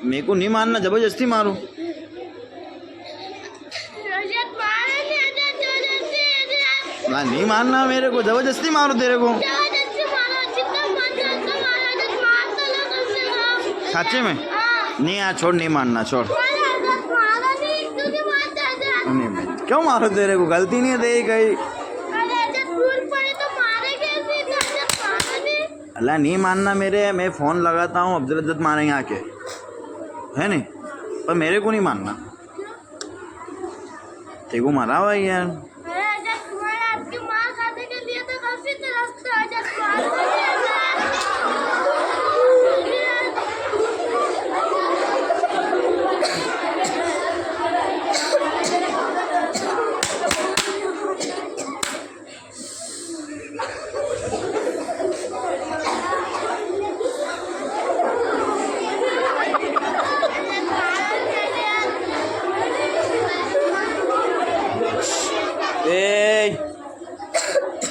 मेरे को नहीं मानना, जबरदस्ती मारूं? ना नहीं मानना मेरे को, जबरदस्ती मारो तेरे को। सच्चे में? नहीं यार छोड़, नहीं मानना, छोड़। नहीं, क्यों मारो? तेरे को गलती नहीं है तेरी कहीं। अल्लाह नहीं मानना मेरे, मैं फ़ोन लगाता हूँ, अब्दुल मारेंगे आके, है नहीं? पर मेरे को नहीं मानना। तेरे को मारा हुआ है यार।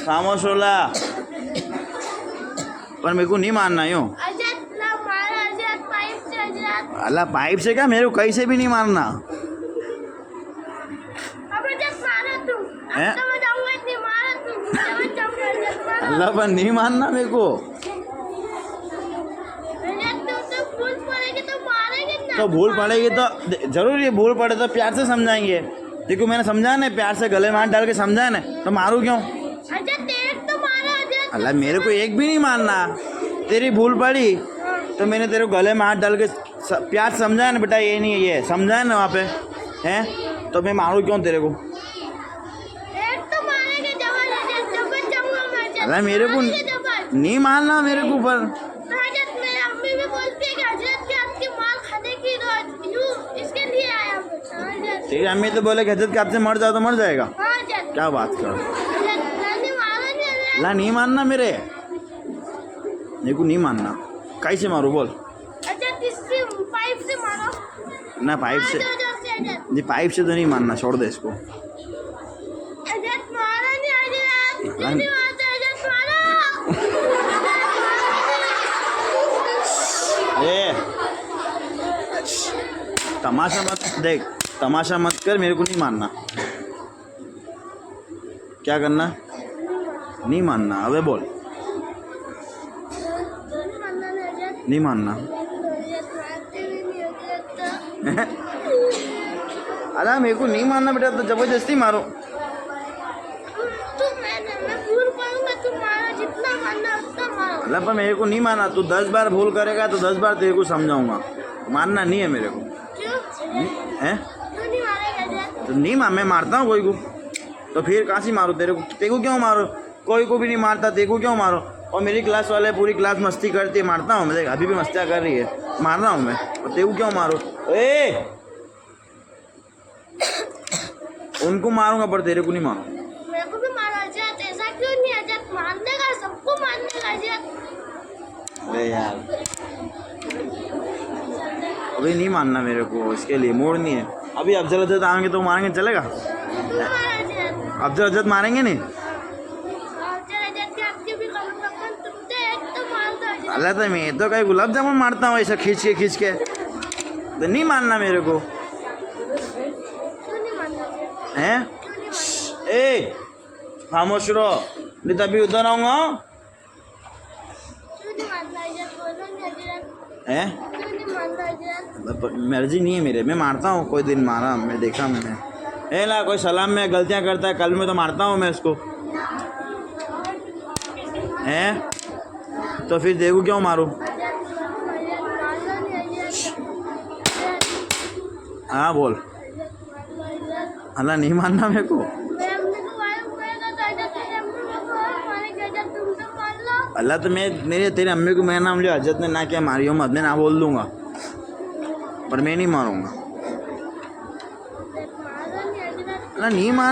खामोश होला, पर मेरे को नहीं मानना यूँ। अल्लाह पाइप से क्या, मेरे को कहीं से भी नहीं मारना है। अल्लाह पर नहीं मानना मेरे को। तो भूल पड़ेगी तो जरूर, ये भूल पड़े तो प्यार से समझाएंगे। देखो मैंने समझा ना, प्यार से गले में हाथ डाल के समझा ना, तो मारू क्यों? अल्लाह मेरे को एक भी नहीं मानना। तेरी भूल पड़ी तो मैंने तेरे को गले में हाथ डाल के प्यार से समझाया ना, बेटा ये नहीं है, ये समझाया ना वहाँ पे, हैं? तो मैं मारूँ क्यों तेरे को? अल्लाह मेरे को नहीं मानना मेरे को। पर तेरी अम्मी तो बोले कि हजरत के आपसे मर जाओ तो मर जाएगा। क्या बात कर? अल्लाह नहीं मानना मेरे को नहीं मानना। कैसे मारू बोल? पाइप से मारो ना, पाइप से जी, पाइप से तो नहीं मानना, छोड़ दे इसको। ए तमाशा मत देख, तमाशा मत कर, मेरे को नहीं मानना। क्या करना? नहीं मानना। अबे बोल, नहीं मानना। अरे मेरे को नहीं मानना बेटा, तो जबरदस्ती मारो। अल्लाह पर मेरे को नहीं माना। तू 10 बार भूल करेगा तो 10 बार तेरे को समझाऊंगा। मानना नहीं है मेरे को, है? तो नहीं मैं मारता हूँ कोई को, तो फिर कहाँ से मारो तेरे को? तेरे को क्यों मारो? कोई को भी नहीं मारता, तेरे को क्यों मारो? और मेरी क्लास वाले पूरी क्लास मस्ती करती है, मारता हूँ मैं। देख अभी भी मस्तियाँ कर रही है, मार रहा हूँ मैं, और तेरे को क्यों मारो? ए उनको मारूंगा पर तेरे को नहीं मारूंगा। मेरे को भी मारा जाता, ऐसा क्यों नहीं है? मारने का, सबको मारने का जाता। अरे यार अभी नहीं मानना मेरे को, इसके लिए मूड नहीं है। अभी अफजल अजद आएंगे तो मारेंगे, चलेगा? अफजल अजद मारेंगे नहीं? अल्लाह तो मैं तो कहीं गुलाब जामुन मारता हूँ ऐसा खींच के, तो नहीं मानना मेरे को, हैं? ए खामोश रहो, नहीं तभी उधर आऊँगा, हैं? मर्जी नहीं है मेरे, मैं मारता हूँ। कोई दिन मारा, मैं देखा मैंने। ए ला, कोई सलाम में गलतियाँ करता है, कल में तो मारता हूँ मैं इसको, हैं? तो फिर देखो क्यों मारूं? हाँ बोल। अल्लाह नहीं मानना मेरे को। अल्लाह तो मेरे तेरे अम्मी को मेरा नाम लिया, हजरत ने ना क्या मारी हो, मैं ना बोल दूंगा, पर मैं नहीं मारूंगा। अल्लाह नहीं मान